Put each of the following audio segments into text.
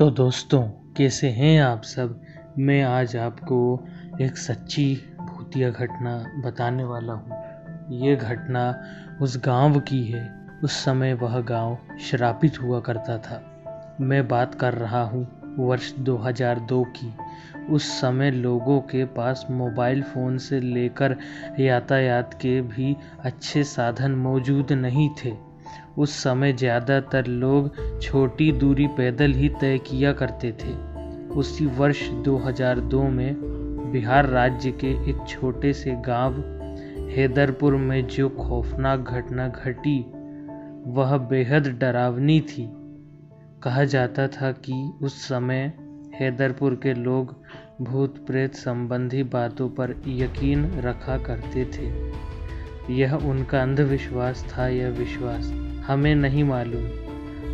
तो दोस्तों, कैसे हैं आप सब। मैं आज आपको एक सच्ची भूतिया घटना बताने वाला हूँ। ये घटना उस गांव की है। उस समय वह गांव श्रापित हुआ करता था। मैं बात कर रहा हूँ वर्ष 2002 की। उस समय लोगों के पास मोबाइल फ़ोन से लेकर यातायात के भी अच्छे साधन मौजूद नहीं थे। उस समय ज़्यादातर लोग छोटी दूरी पैदल ही तय किया करते थे। उसी वर्ष 2002 में बिहार राज्य के एक छोटे से गांव हैदरपुर में जो खौफनाक घटना घटी वह बेहद डरावनी थी। कहा जाता था कि उस समय हैदरपुर के लोग भूत प्रेत संबंधी बातों पर यकीन रखा करते थे। यह उनका अंधविश्वास था या विश्वास हमें नहीं मालूम,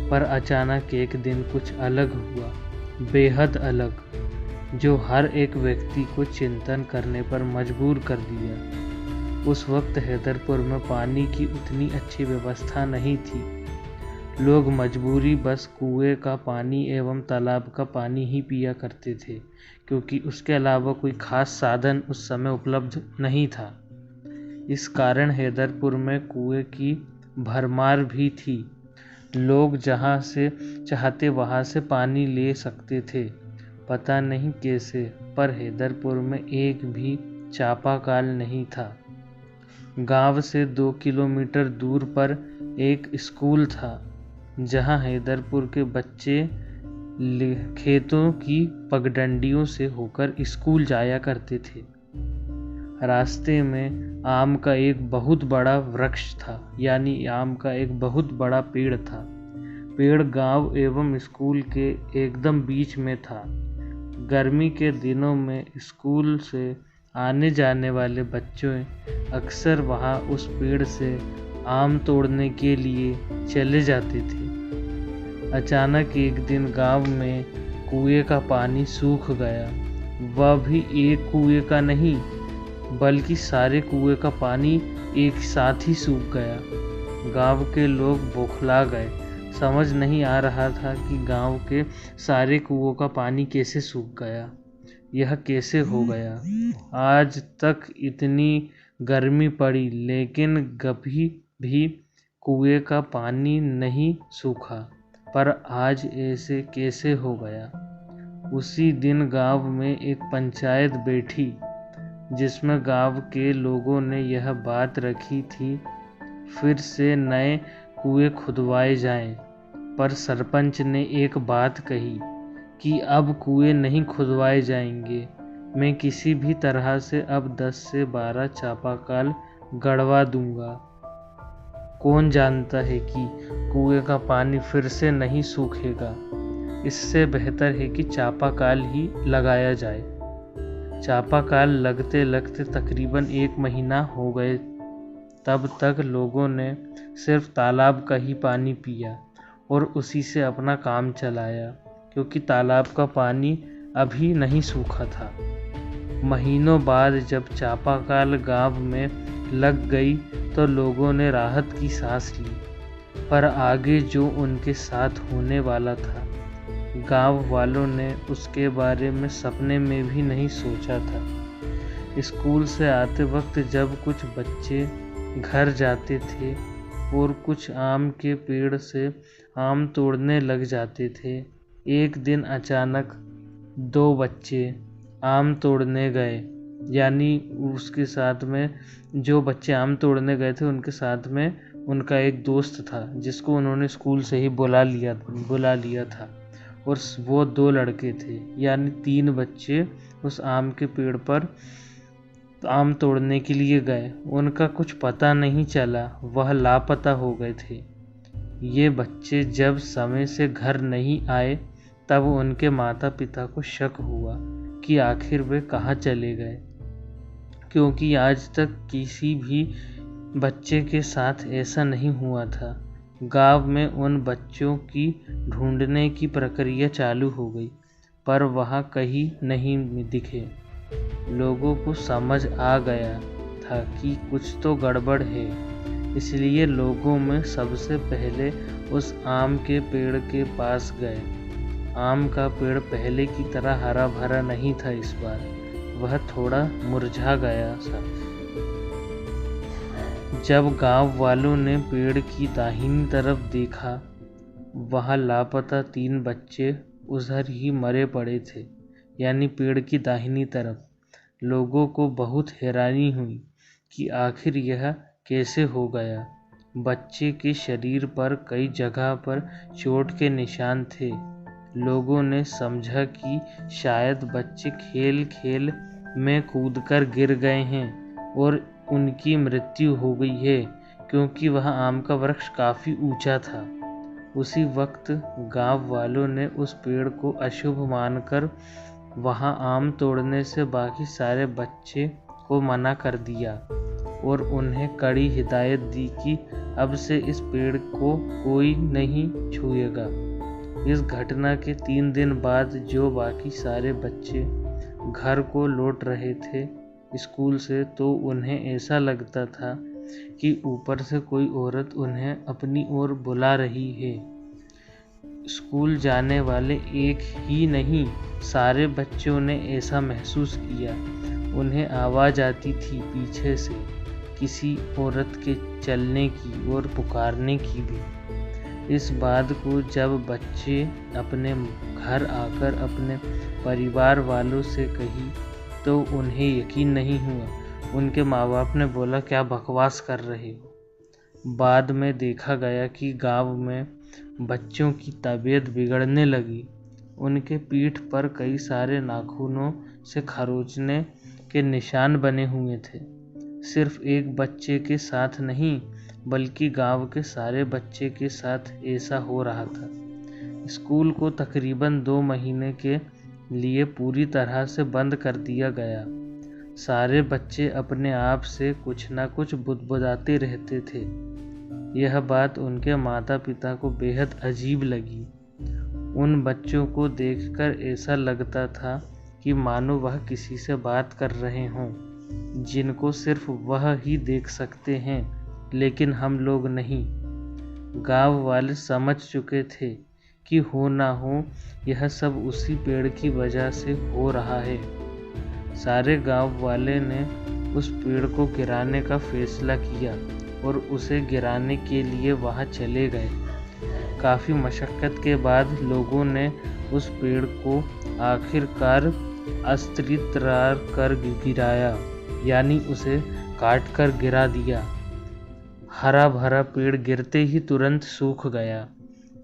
पर अचानक एक दिन कुछ अलग हुआ, बेहद अलग, जो हर एक व्यक्ति को चिंतन करने पर मजबूर कर दिया। उस वक्त हैदरपुर में पानी की उतनी अच्छी व्यवस्था नहीं थी। लोग मजबूरी बस कुएं का पानी एवं तालाब का पानी ही पिया करते थे, क्योंकि उसके अलावा कोई खास साधन उस समय उपलब्ध नहीं था। इस कारण हैदरपुर में कुएं की भरमार भी थी। लोग जहाँ से चाहते वहाँ से पानी ले सकते थे। पता नहीं कैसे, पर हैदरपुर में एक भी चापाकल नहीं था। गांव से 2 किलोमीटर दूर पर एक स्कूल था, जहाँ हैदरपुर के बच्चे खेतों की पगडंडियों से होकर स्कूल जाया करते थे। रास्ते में आम का एक बहुत बड़ा वृक्ष था, यानी आम का एक बहुत बड़ा पेड़ था। पेड़ गांव एवं स्कूल के एकदम बीच में था। गर्मी के दिनों में स्कूल से आने जाने वाले बच्चों अक्सर वहां उस पेड़ से आम तोड़ने के लिए चले जाते थे। अचानक एक दिन गांव में कुएं का पानी सूख गया। वह भी एक कुएं का नहीं, बल्कि सारे कुएं का पानी एक साथ ही सूख गया। गांव के लोग बौखला गए। समझ नहीं आ रहा था कि गांव के सारे कुओं का पानी कैसे सूख गया। यह कैसे हो गया। आज तक इतनी गर्मी पड़ी, लेकिन कभी भी कुएं का पानी नहीं सूखा, पर आज ऐसे कैसे हो गया। उसी दिन गांव में एक पंचायत बैठी, जिसमें गांव के लोगों ने यह बात रखी थी फिर से नए कुएं खुदवाए जाएं। पर सरपंच ने एक बात कही कि अब कुएं नहीं खुदवाए जाएंगे। मैं किसी भी तरह से अब 10 से 12 चापाकल गड़वा दूंगा। कौन जानता है कि कुएं का पानी फिर से नहीं सूखेगा। इससे बेहतर है कि चापाकल ही लगाया जाए। चापाकल लगते लगते तकरीबन 1 महीना हो गए। तब तक लोगों ने सिर्फ तालाब का ही पानी पिया और उसी से अपना काम चलाया, क्योंकि तालाब का पानी अभी नहीं सूखा था। महीनों बाद जब चापाकल गांव में लग गई तो लोगों ने राहत की सांस ली, पर आगे जो उनके साथ होने वाला था, गांव वालों ने उसके बारे में सपने में भी नहीं सोचा था। स्कूल से आते वक्त जब कुछ बच्चे घर जाते थे और कुछ आम के पेड़ से आम तोड़ने लग जाते थे, एक दिन अचानक 2 बच्चे आम तोड़ने गए। यानी उसके साथ में जो बच्चे आम तोड़ने गए थे उनके साथ में उनका एक दोस्त था, जिसको उन्होंने स्कूल से ही बुला लिया था। और वो 2 लड़के थे, यानी 3 बच्चे उस आम के पेड़ पर आम तोड़ने के लिए गए। उनका कुछ पता नहीं चला, वह लापता हो गए थे। ये बच्चे जब समय से घर नहीं आए तब उनके माता पिता को शक हुआ कि आखिर वे कहाँ चले गए, क्योंकि आज तक किसी भी बच्चे के साथ ऐसा नहीं हुआ था। गांव में उन बच्चों की ढूंढने की प्रक्रिया चालू हो गई, पर वहाँ कहीं नहीं दिखे। लोगों को समझ आ गया था कि कुछ तो गड़बड़ है, इसलिए लोगों में सबसे पहले उस आम के पेड़ के पास गए। आम का पेड़ पहले की तरह हरा भरा नहीं था। इस बार वह थोड़ा मुरझा गया था। जब गांव वालों ने पेड़ की दाहिनी तरफ देखा, वहां लापता 3 बच्चे उधर ही मरे पड़े थे, यानी पेड़ की दाहिनी तरफ। लोगों को बहुत हैरानी हुई कि आखिर यह कैसे हो गया। बच्चे के शरीर पर कई जगह पर चोट के निशान थे। लोगों ने समझा कि शायद बच्चे खेल खेल में कूदकर गिर गए हैं और उनकी मृत्यु हो गई है, क्योंकि वह आम का वृक्ष काफ़ी ऊंचा था। उसी वक्त गांव वालों ने उस पेड़ को अशुभ मानकर वहां आम तोड़ने से बाकी सारे बच्चे को मना कर दिया और उन्हें कड़ी हिदायत दी कि अब से इस पेड़ को कोई नहीं छुएगा। इस घटना के 3 दिन बाद जो बाकी सारे बच्चे घर को लौट रहे थे स्कूल से, तो उन्हें ऐसा लगता था कि ऊपर से कोई औरत उन्हें अपनी ओर बुला रही है। स्कूल जाने वाले एक ही नहीं, सारे बच्चों ने ऐसा महसूस किया। उन्हें आवाज़ आती थी पीछे से, किसी औरत के चलने की और पुकारने की भी। इस बात को जब बच्चे अपने घर आकर अपने परिवार वालों से कही तो उन्हें यकीन नहीं हुआ। उनके माँ बाप ने बोला, क्या बकवास कर रहे हो। बाद में देखा गया कि गांव में बच्चों की तबीयत बिगड़ने लगी। उनके पीठ पर कई सारे नाखूनों से खरोंचने के निशान बने हुए थे। सिर्फ एक बच्चे के साथ नहीं, बल्कि गांव के सारे बच्चे के साथ ऐसा हो रहा था। स्कूल को तकरीबन 2 महीने के लिए पूरी तरह से बंद कर दिया गया। सारे बच्चे अपने आप से कुछ न कुछ बुदबुदाते रहते थे। यह बात उनके माता पिता को बेहद अजीब लगी। उन बच्चों को देखकर ऐसा लगता था कि मानो वह किसी से बात कर रहे हों, जिनको सिर्फ वह ही देख सकते हैं, लेकिन हम लोग नहीं। गांव वाले समझ चुके थे कि हो ना हो यह सब उसी पेड़ की वजह से हो रहा है। सारे गांव वाले ने उस पेड़ को गिराने का फैसला किया और उसे गिराने के लिए वहां चले गए। काफ़ी मशक्क़त के बाद लोगों ने उस पेड़ को आखिरकार अस्त्रित्रार कर गिराया, यानी उसे काट कर गिरा दिया। हरा भरा पेड़ गिरते ही तुरंत सूख गया।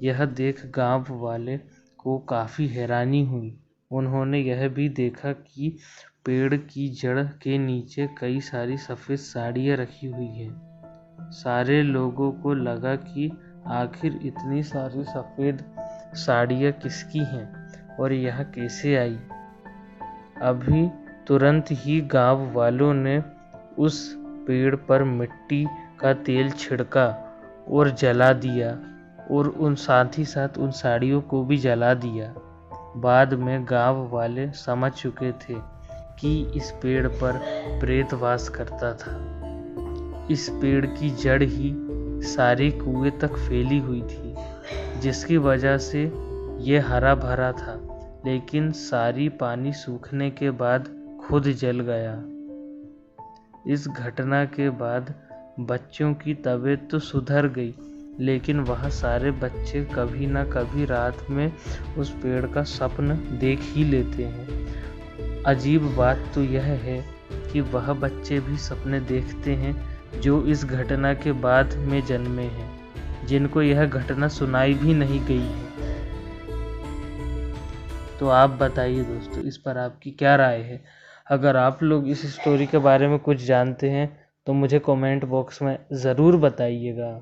यह देख गांव वाले को काफ़ी हैरानी हुई। उन्होंने यह भी देखा कि पेड़ की जड़ के नीचे कई सारी सफ़ेद साड़ियाँ रखी हुई हैं। सारे लोगों को लगा कि आखिर इतनी सारी सफ़ेद साड़ियाँ किसकी हैं और यह कैसे आई। अभी तुरंत ही गांव वालों ने उस पेड़ पर मिट्टी का तेल छिड़का और जला दिया और साथ ही साथ उन साड़ियों को भी जला दिया। बाद में गांव वाले समझ चुके थे कि इस पेड़ पर प्रेत वास करता था। इस पेड़ की जड़ ही सारे कुएं तक फैली हुई थी, जिसकी वजह से ये हरा भरा था, लेकिन सारी पानी सूखने के बाद खुद जल गया। इस घटना के बाद बच्चों की तबीयत तो सुधर गई, लेकिन वह सारे बच्चे कभी ना कभी रात में उस पेड़ का सपना देख ही लेते हैं। अजीब बात तो यह है कि वह बच्चे भी सपने देखते हैं जो इस घटना के बाद में जन्मे हैं, जिनको यह घटना सुनाई भी नहीं गई है। तो आप बताइए दोस्तों, इस पर आपकी क्या राय है। अगर आप लोग इस स्टोरी के बारे में कुछ जानते हैं तो मुझे कमेंट बॉक्स में ज़रूर बताइएगा।